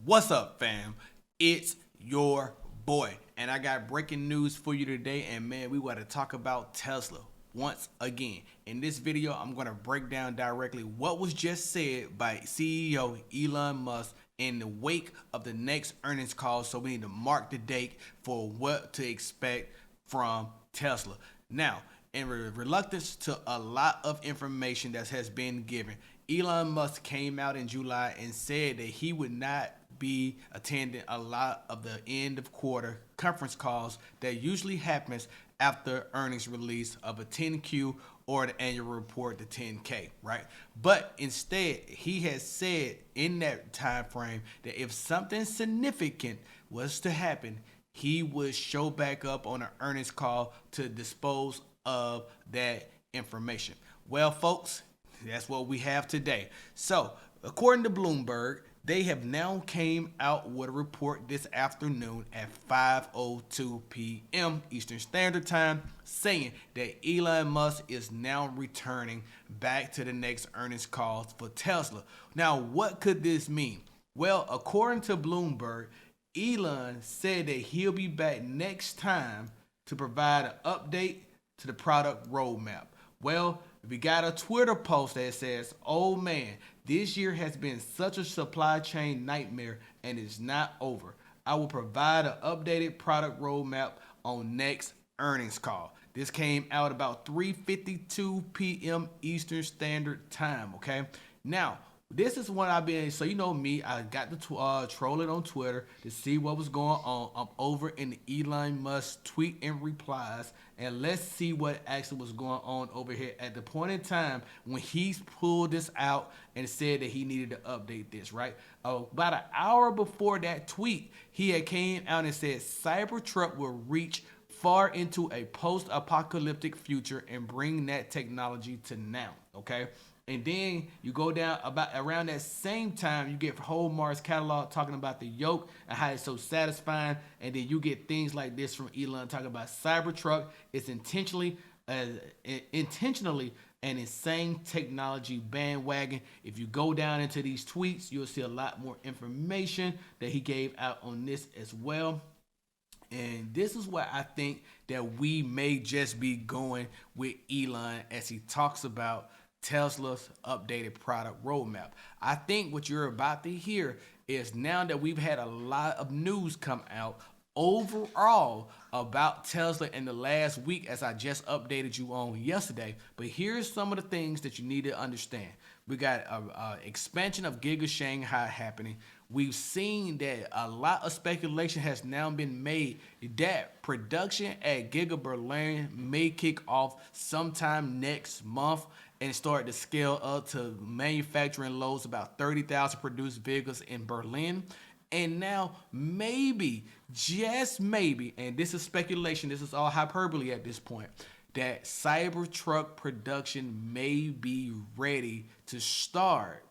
What's up, fam? It's your boy, and I got breaking news for you today. And man, we want to talk about Tesla once again. In this video, I'm going to break down directly what was just said by CEO Elon Musk in the wake of the next earnings call. So we need to mark the date for what to expect from Tesla. Now, in reluctance to a lot of information that has been given, Elon Musk came out in July and said that he would not be attending a lot of the end of quarter conference calls that usually happens after earnings release of a 10Q or the annual report, the 10K, right? But instead, he has said in that time frame that if something significant was to happen, he would show back up on an earnings call to dispose of that information. Well, folks, that's what we have today. So, according to Bloomberg, they have now came out with a report this afternoon at 5:02 p.m. Eastern Standard Time saying that Elon Musk is now returning back to the next earnings calls for Tesla. Now, what could this mean? Well, according to Bloomberg, Elon said that he'll be back next time to provide an update to the product roadmap. Well, we got a Twitter post that says, "Oh man, this year has been such a supply chain nightmare and it's not over. I will provide an updated product roadmap on next earnings call." This came out about 3:52 p.m. Eastern Standard Time, okay? Now, this is what I've been, so you know me, I got to troll it on Twitter to see what was going on. I'm over in the Elon Musk tweet and replies, and let's see what actually was going on over here at the point in time when he pulled this out and said that he needed to update this, right? About an hour before that tweet, he had came out and said Cybertruck will reach far into a post-apocalyptic future and bring that technology to now, okay? And then you go down about around that same time, you get whole Mars catalog talking about the yoke and how it's so satisfying. And then you get things like this from Elon talking about Cybertruck. It's intentionally an insane technology bandwagon. If you go down into these tweets, you'll see a lot more information that he gave out on this as well. And this is where I think that we may just be going with Elon as he talks about Tesla's updated product roadmap. I think what you're about to hear is now that we've had a lot of news come out overall about Tesla in the last week, as I just updated you on yesterday. But here's some of the things that you need to understand. We got a expansion of Giga Shanghai happening. We've seen that a lot of speculation has now been made that production at Giga Berlin may kick off sometime next month and start to scale up to manufacturing loads about 30,000 produced vehicles in Berlin. And now maybe, just maybe, and this is speculation, this is all hyperbole at this point, that Cybertruck production may be ready to start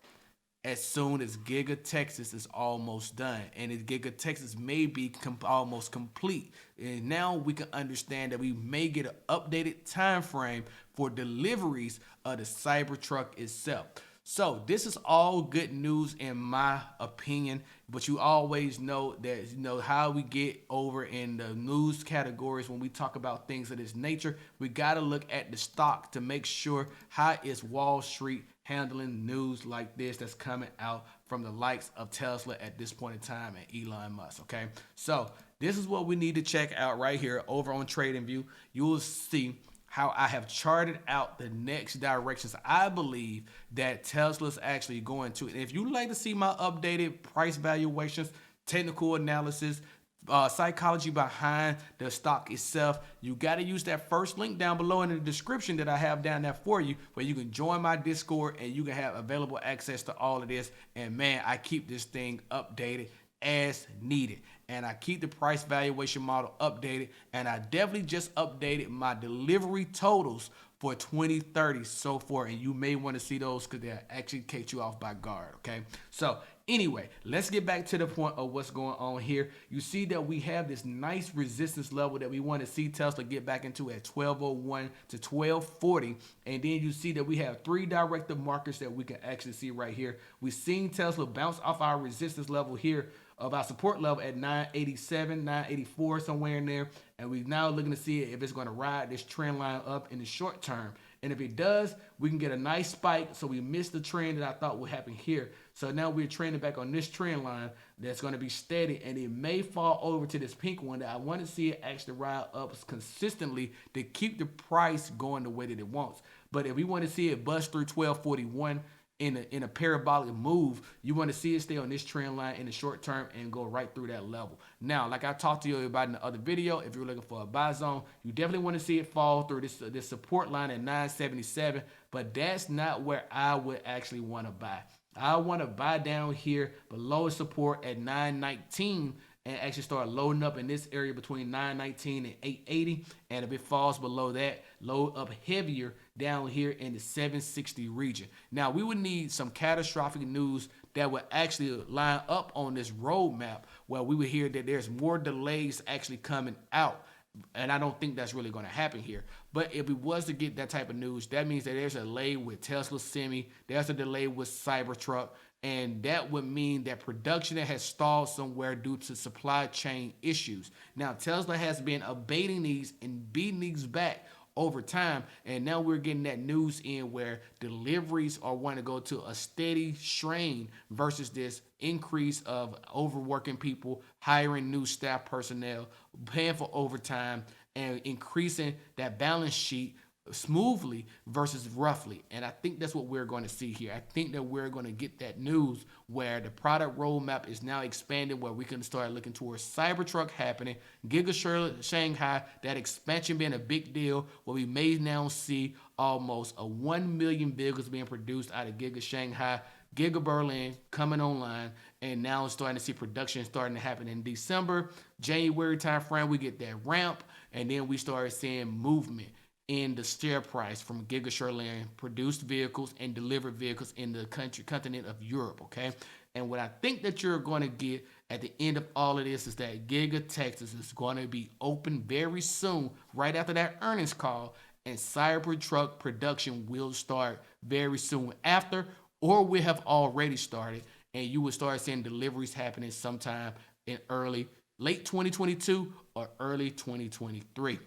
as soon as Giga Texas is almost done. And if Giga Texas may be almost complete. And now we can understand that we may get an updated time frame for deliveries of the Cybertruck itself. So this is all good news in my opinion, but you always know that how we get over in the news categories when we talk about things of this nature. We got to look at the stock to make sure how is Wall Street handling news like this that's coming out from the likes of Tesla at this point in time and Elon Musk, okay? So this is what we need to check out right here over on TradingView. You will see how I have charted out the next directions I believe that Tesla's actually going to. And if you'd like to see my updated price valuations, technical analysis, psychology behind the stock itself, you got to use that first link down below in the description that I have down there for you, where you can join my Discord and you can have available access to all of this. And man, I keep this thing updated as needed, and I keep the price valuation model updated, and I definitely just updated my delivery totals for 2030 so far, and you may want to see those because they'll actually catch you off by guard, okay? So Anyway, let's get back to the point of what's going on here. You see that we have this nice resistance level that we want to see Tesla get back into at 1201 to 1240. And then you see that we have 3 directive markers that we can actually see right here. We've seen Tesla bounce off our resistance level here of our support level at 987, 984, somewhere in there. And we're now looking to see if it's going to ride this trend line up in the short term. And if it does, we can get a nice spike. So we missed the trend that I thought would happen here. So now we're trending back on this trend line that's going to be steady. And it may fall over to this pink one that I want to see it actually ride up consistently to keep the price going the way that it wants. But if we want to see it bust through 1241, in a parabolic move, you want to see it stay on this trend line in the short term and go right through that level. Now, like I talked to you about in the other video, if you're looking for a buy zone, you definitely want to see it fall through this support line at 977, but that's not where I would actually want to buy. I want to buy down here below support at 919 and actually start loading up in this area between 919 and 880. And if it falls below that, load up heavier down here in the 760 region. Now, we would need some catastrophic news that would actually line up on this roadmap where we would hear that there's more delays actually coming out. And I don't think that's really going to happen here. But if we was to get that type of news, that means that there's a delay with Tesla Semi, there's a delay with Cybertruck, and that would mean that production has stalled somewhere due to supply chain issues. Now, Tesla has been abating these and beating these back over time, and now we're getting that news in where deliveries are wanting to go to a steady strain versus this increase of overworking people, hiring new staff personnel, paying for overtime, and increasing that balance sheet smoothly versus roughly. And I think that's what we're going to see here. I think that we're going to get that news where the product roadmap is now expanded, where we can start looking towards Cybertruck happening, Giga Shanghai, that expansion being a big deal, where we may now see almost 1 million vehicles being produced out of Giga Shanghai, Giga Berlin coming online, and now starting to see production starting to happen in December, January timeframe. We get that ramp, and then we start seeing movement in the share price from Giga Sherlin produced vehicles and delivered vehicles in the continent of Europe, okay? And what I think that you're going to get at the end of all of this is that Giga Texas is going to be open very soon, right after that earnings call, and Cybertruck production will start very soon after, or we have already started, and you will start seeing deliveries happening sometime in late 2022 or early 2023.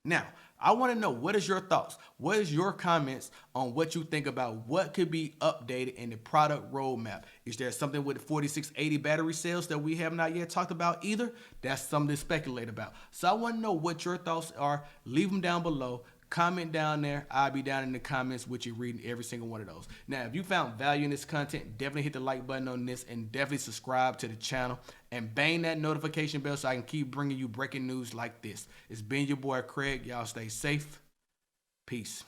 Now, I want to know, what is your thoughts? What is your comments on what you think about what could be updated in the product roadmap? Is there something with the 4680 battery cells that we have not yet talked about either? That's something to speculate about. So I want to know what your thoughts are. Leave them down below. Comment down there. I'll be down in the comments with you reading every single one of those. Now, if you found value in this content, definitely hit the like button on this and definitely subscribe to the channel and bang that notification bell so I can keep bringing you breaking news like this. It's been your boy Craig. Y'all stay safe. Peace.